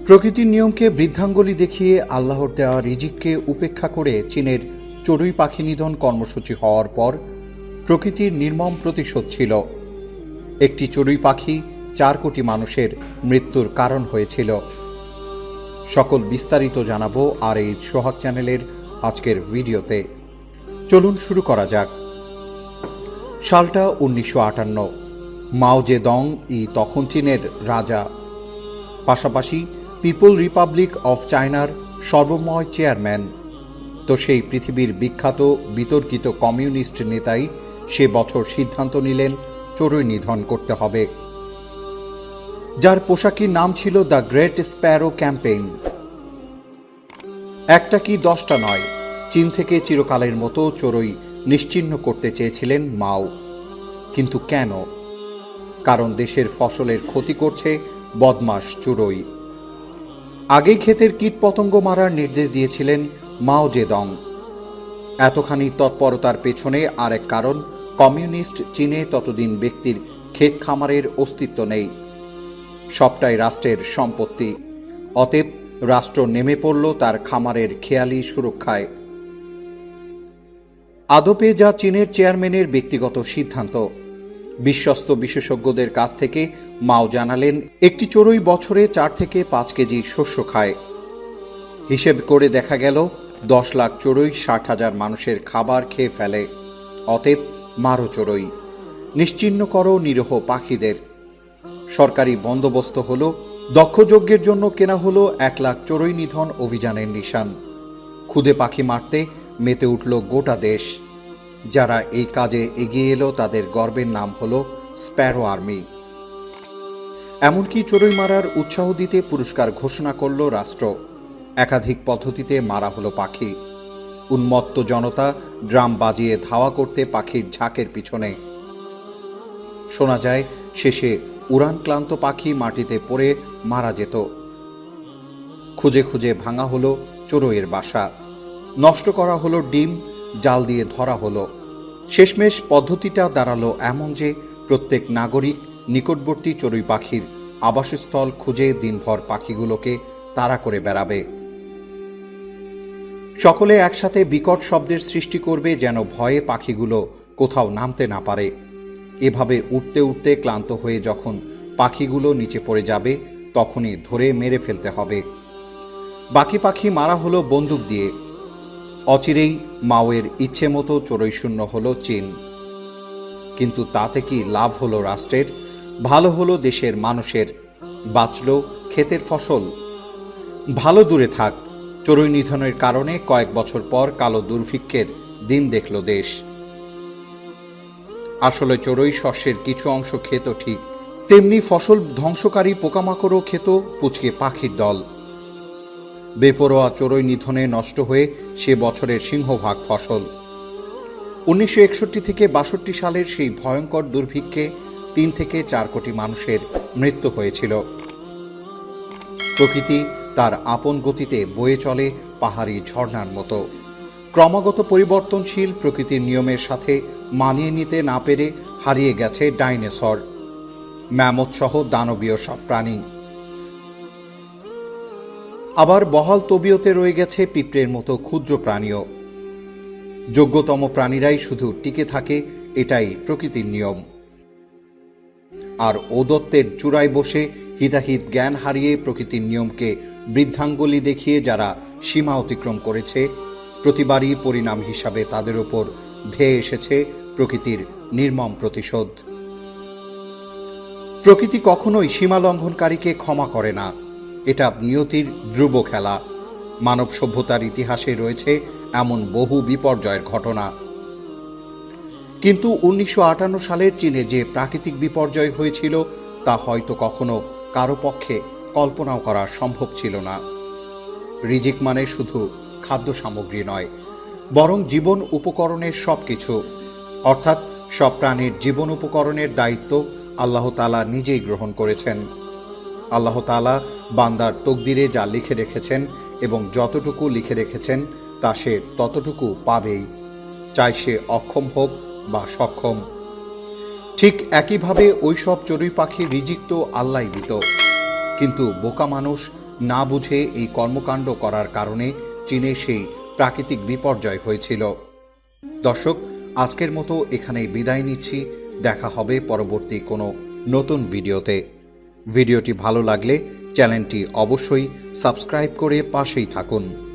প্রকৃতির নিয়মকে বৃদ্ধাঙ্গুলি দেখিয়ে আল্লাহর দেওয়া রিজিককে উপেক্ষা করে চীনের চড়ুই পাখি নিধন কর্মসূচি হওয়ার পর প্রকৃতির নির্মম প্রতিশোধ ছিল। একটি চড়ুই পাখি 4 কোটি মানুষের মৃত্যুর কারণ হয়েছিল। সকল বিস্তারিত জানাবো আর এই সোহাগ চ্যানেলের আজকের ভিডিওতে। চলুন শুরু করা যাক। সালটা 1958। মাও জেদং তখন চীনের রাজা, পাশাপাশি পিপল রিপাবলিক অফ চায়নার সর্বময় চেয়ারম্যান। তো সেই পৃথিবীর বিখ্যাত বিতর্কিত কমিউনিস্ট নেতাই সে বছর সিদ্ধান্ত নিলেন চড়ুই নিধন করতে হবে, যার পোশাকির নাম ছিল দ্য গ্রেট স্প্যারো ক্যাম্পেইন। একটা কি 10টা নয়, চীন থেকে চিরকালের মতো চড়ুই নিশ্চিহ্ন করতে চেয়েছিলেন মাও। কিন্তু কেন? কারণ দেশের ফসলের ক্ষতি করছে বদমাশ চড়ুই। আগেই ক্ষেতের কীটপতঙ্গ মারার নির্দেশ দিয়েছিলেন মাও জেদং। এতখানি তৎপরতার পেছনে আরেক কারণ, কমিউনিস্ট চীনে ততদিন ব্যক্তির ক্ষেত খামারের অস্তিত্ব নেই, সবটাই রাষ্ট্রের সম্পত্তি। অতএব রাষ্ট্র নেমে পড়ল তার খামারের খেয়ালি সুরক্ষায়। আদপে যা চীনের চেয়ারম্যানের ব্যক্তিগত সিদ্ধান্ত। বিশ্বস্ত বিশেষজ্ঞদের কাছ থেকে মাও জানালেন, একটি চড়ুই বছরে 4 থেকে 5 কেজি শস্য খায়। হিসেব করে দেখা গেল 10 লাখ চড়ুই 60,000 মানুষের খাবার খেয়ে ফেলে। অতএব মারো চড়ুই, নিশ্চিহ্ন করো নিরীহ পাখিদের। সরকারি বন্দোবস্ত হল, দক্ষযজ্ঞের জন্য কেনা হলো 1 লাখ চড়ুই নিধন অভিযানের নিশান। খুদে পাখি মারতে মেতে উঠল গোটা দেশ। যারা এই কাজে এগিয়ে এলো তাদের গর্বের নাম হলো স্প্যারো আর্মি। এমনকি চড়ুই মারার উৎসাহ দিতে পুরস্কার ঘোষণা করল রাষ্ট্র। একাধিক পদ্ধতিতে মারা হলো পাখি। উন্মত্ত জনতা ড্রাম বাজিয়ে ধাওয়া করতে পাখির ঝাঁকের পিছনে। শোনা যায় শেষে উড়ান ক্লান্ত পাখি মাটিতে পড়ে মারা যেত। খুঁজে খুঁজে ভাঙা হলো চড়ুইয়ের বাসা, নষ্ট করা হলো ডিম, জাল দিয়ে ধরা হলো। শেষমেশ পদ্ধতিটা দাঁড়ালো এমন যে প্রত্যেক নাগরিক নিকটবর্তী চড়ুই পাখির আবাসস্থল খুঁজে দিনভর পাখিগুলোকে তাড়া করে বেড়াবে। সকলে একসাথে বিকট শব্দের সৃষ্টি করবে, যেন ভয়ে পাখিগুলো কোথাও নামতে না পারে। এভাবে উঠতে উঠতে ক্লান্ত হয়ে যখন পাখিগুলো নিচে পড়ে যাবে, তখনই ধরে মেরে ফেলতে হবে। বাকি পাখি মারা হলো বন্দুক দিয়ে। অচিরেই মাওয়ের ইচ্ছে মতো চড়ুই শূন্য হলো চীন। কিন্তু তাতে কি লাভ হলো রাষ্ট্রের? ভালো হলো দেশের মানুষের, বাঁচল ক্ষেতের ফসল। ভালো দূরে থাক, চড়ুই নিধনের কারণে কয়েক বছর পর কালো দুর্ভিক্ষের দিন দেখল দেশ। আসলে চড়ুই শস্যের কিছু অংশ খেত ঠিক, তেমনি ফসল ধ্বংসকারী পোকামাকড়ও খেত পুচকে পাখির দল। বেপরোয়া চড়ুই নিধনে নষ্ট হয়ে সে বছরের সিংহভাগ ফসল। 1961 থেকে 62 সালের সেই ভয়ঙ্কর দুর্ভিক্ষে 3 থেকে 4 কোটি মানুষের মৃত্যু হয়েছিল। প্রকৃতি তার আপন গতিতে বয়ে চলে পাহাড়ি ঝর্ণার মতো। ক্রমাগত পরিবর্তনশীল প্রকৃতির নিয়মের সাথে মানিয়ে নিতে না পেরে হারিয়ে গেছে ডাইনোসর, ম্যামথ সহ দানবীয় সব প্রাণী। আবার বহাল তবিয়তে রয়ে গেছে পিঁপড়ের মতো ক্ষুদ্র প্রাণীও। যোগ্যতম প্রাণীরাই শুধু টিকে থাকে, এটাই প্রকৃতির নিয়ম। আর ওদত্তের চূড়ায় বসে হিতাহিত জ্ঞান হারিয়ে প্রকৃতির নিয়মকে বৃদ্ধাঙ্গুলি দেখিয়ে যারা সীমা অতিক্রম করেছে, প্রতিবারই পরিণাম হিসাবে তাদের ওপর ধেয়ে এসেছে প্রকৃতির নির্মম প্রতিশোধ। প্রকৃতি কখনোই সীমা লঙ্ঘনকারীকে ক্ষমা করে না। এটা নিয়তির ধ্রুব খেলা। মানব সভ্যতার ইতিহাসে রয়েছে এমন বহু বিপর্যয়ের ঘটনা। কিন্তু 1958 সালের চীনে যে প্রাকৃতিক বিপর্যয় হয়েছিল, তা হয়তো কখনো কারো পক্ষে কল্পনাও করা সম্ভব ছিল না। রিজিক মানে শুধু খাদ্য সামগ্রী নয়, বরং জীবন উপকরণের সবকিছু। অর্থাৎ সব প্রাণীর জীবন উপকরণের দায়িত্ব আল্লাহ তাআলা নিজেই গ্রহণ করেছেন। আল্লাহ তাআলা বান্দার তকদিরে যা লিখে রেখেছেন এবং যতটুকু লিখে রেখেছেন তা সে ততটুকু পাবেই, চাই সে অক্ষম হোক বা সক্ষম। ঠিক একইভাবে ওই সব চড়ুই পাখির রিজিক তো আল্লাহই দিত, কিন্তু বোকা মানুষ না বুঝে এই কর্মকাণ্ড করার কারণে চীনে সেই প্রাকৃতিক বিপর্যয় হয়েছিল। দর্শক, আজকের মতো এখানেই বিদায় নিচ্ছি। দেখা হবে পরবর্তী কোনো নতুন ভিডিওতে। ভিডিওটি ভালো লাগলে চ্যানেলটি অবশ্যই সাবস্ক্রাইব করে পাশেই থাকুন।